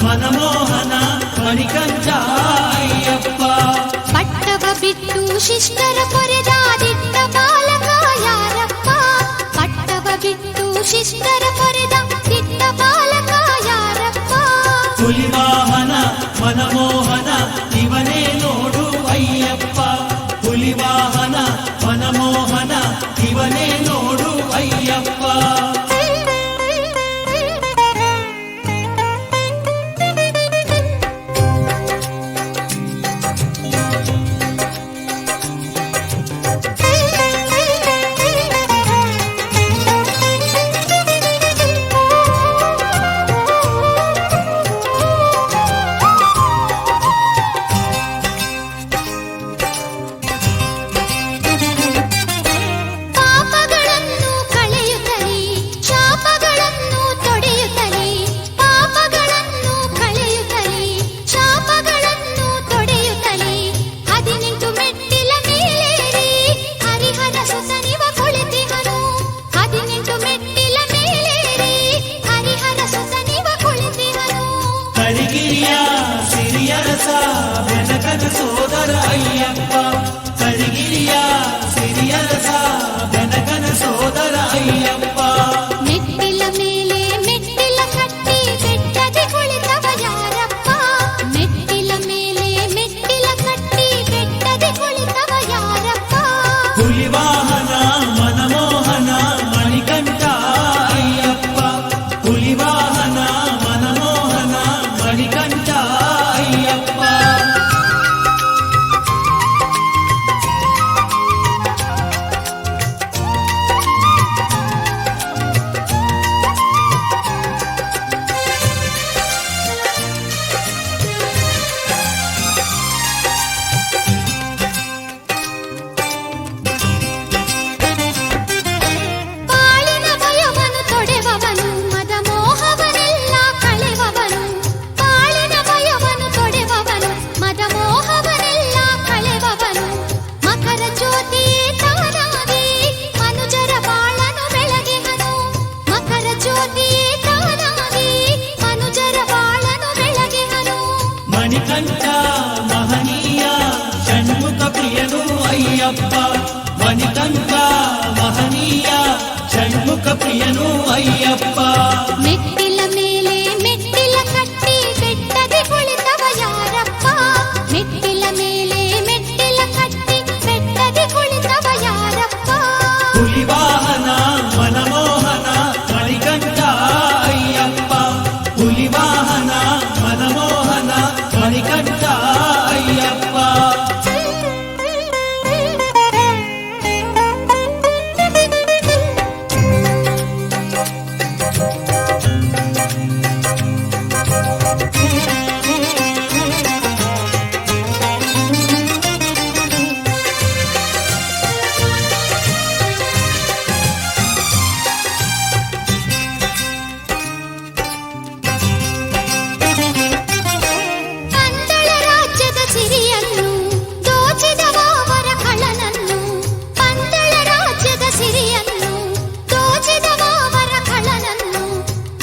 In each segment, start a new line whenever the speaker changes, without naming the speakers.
ಮನಮೋಹನ ಮಣಿಕಂಠ ಅಯ್ಯಪ್ಪ.
ಪಟ್ಟವ ಬಿಟ್ಟು ಶಿಷ್ಟರ ಪೊರೆದ ದಿಟ್ಟ ಬಾಲಕ ಯಾರಪ್ಪ. ಪಟ್ಟವ ಬಿಟ್ಟು ಶಿಷ್ಟರ ಪೊರೆದ ದಿಟ್ಟ ಬಾಲಕ ಯಾರಪ್ಪ.
ಹುಲಿವಾಹನ ಮನಮೋಹನ ಇವನೇ ನೋಡು ಅಯ್ಯಪ್ಪ. ಹುಲಿವಾಹನ ಮನಮೋಹನ ಇವನೇ ನೋಡು ಅಯ್ಯಪ್ಪ. ಕರಿಗಿರಿಯ ಸಿರಿಯರಸ ಬೆನಕನ ಸೋದರ ಅಯ್ಯಪ್ಪ. ಕರಿಗಿರಿಯ ಸಿರಿಯರಸ ಬೆನಕನ ಸೋದರ ಅಯ್ಯಪ್ಪ.
ಮೆಟ್ಟಿಲ ಮೇಲೆ ಮೆಟ್ಟಿಲ ಕಟ್ಟಿ ಬೆಟ್ಟದೆ ಕುಳಿತವ ಯಾರಪ್ಪ. ಮೆಟ್ಟಿಲ ಮೇಲೆ ಮೆಟ್ಟಿಲ ಕಟ್ಟಿ ಬೆಟ್ಟದೆ ಕುಳಿತವ ಯಾರಪ್ಪ.
ಹುಲಿವಾಹನ ಮನಮೋಹನ ಮಣಿಕಂಠ ಅಯ್ಯಪ್ಪ. ಹುಲಿವಾಹನ ಮನಮೋಹನ ಮಣಿಕಂಠ ಅಯ್ಯಪ್ಪ.
ಬಾಳಿನ ಭಯವನು ತೊಡೆವವನು ಮದ ಮೋಹವನೆಲ್ಲ ಕಳೆವವನು. ಬಾಳಿನ ಭಯವನು ತೊಡೆವವನು ಮದ ಮೋಹವನೆಲ್ಲ ಕಳೆವವನು. ಮಕರ ಜ್ಯೋತಿಯೇ ತಾನಾಗಿ ಮನುಜರ ಬಾಳನು ಬೆಳಗಿಹನು. ಮಕರ ಜ್ಯೋತಿಯೇ ತಾನಾಗಿ ಮನುಜರ ಬಾಳನು ಬೆಳಗಿಹನು.
ಮಣಿಕಂಠ ಮಹನೀಯ ಷಣ್ಮುಖ ಪ್ರಿಯನು ಅಯ್ಯಪ್ಪ. ಮಣಿಕಂಠ ಮಹನೀಯ ಷಣ್ಮುಖ ಪ್ರಿಯನು ಅಯ್ಯಪ್ಪ.
ಮೆಟ್ಟಿಲ ಮೇಲೆ ಮೆಟ್ಟಿಲ ಕಟ್ಟಿ ಬೆಟ್ಟದೆ ಕುಳಿತವ ಯಾರಪ್ಪ. ಮೆಟ್ಟಿಲ ಮೇಲೆ ಮೆಟ್ಟಿಲ ಕಟ್ಟಿ ಬೆಟ್ಟದೆ ಕುಳಿತವ ಯಾರಪ್ಪ.
ಹುಲಿವಾಹನ ಮನಮೋಹನ ಮಣಿಕಂಠ ಅಯ್ಯಪ್ಪ. ಹುಲಿವಾಹನ ಮನಮೋಹನ ಮಣಿಕಂಠ ಅಯ್ಯಪ್ಪ.
ಪಂದಳ ರಾಜ್ಯದ ಸಿರಿಯನ್ನು ದೋಚಿದವರ ಕಳ್ಳನನ್ನು. ಪಂದಳ ರಾಜ್ಯದ ಸಿರಿಯನ್ನು ದೋಚಿದವರ ಕಳ್ಳನನ್ನು.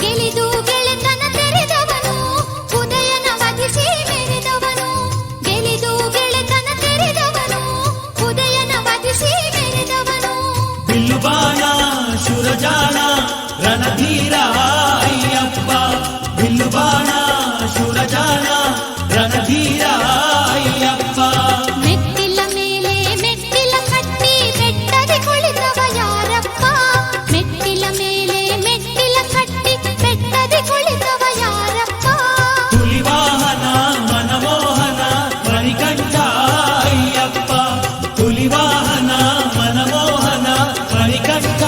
ಗೆಲಿದು ಗೆಳೆತನ ತೆರೆದವನು ಉದಯನ ವಧಿಸಿ ಮೆರೆದವನು. ಗೆಲಿದು ಗೆಳೆತನ ತೆರೆದವನು ಉದಯನ ವಧಿಸಿ ಮೆರೆದವನು.
ಬಿಲ್ಲುಬಾಣ ಶೂರಜಾಣ ರಣಧೀರ ಅಯ್ಯಪ್ಪ. ಬಿಲ್ಲುಬಾಣ ಶೂರಜಾಣ ರಣಧೀರ ಅಯ್ಯಪ್ಪ.
ಮೆಟ್ಟಿಲ ಮೇಲೆ ಮೆಟ್ಟಿಲ ಕಟ್ಟಿ ಬೆಟ್ಟದೆ ಕುಳಿತವ ಯಾರಪ್ಪ. ಮೆಟ್ಟಿಲ ಮೇಲೆ ಮೆಟ್ಟಿಲ ಕಟ್ಟಿ ಬೆಟ್ಟದೆ ಕುಳಿತವ ಯಾರಪ್ಪ.
ಹುಲಿವಾಹನ ಮನಮೋಹನ ಮಣಿಕಂಠ ಅಯ್ಯಪ್ಪ. ಹುಲಿವಾಹನ ಮನಮೋಹನ ಮಣಿಕಂಠ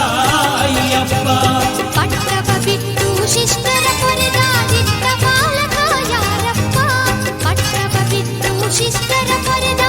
ಅಯ್ಯಪ್ಪ.
ಪಟ್ಟವ ಬಿಟ್ಟು ಶಿಷ್ಟರ ಪೊರೆದ ದಿಟ್ಟ ಬಾಲಕ ಯಾರಪ್ಪ. ಪಟ್ಟವ ಬಿಟ್ಟು ಶಿಷ್ಟರ ಪೊರೆದ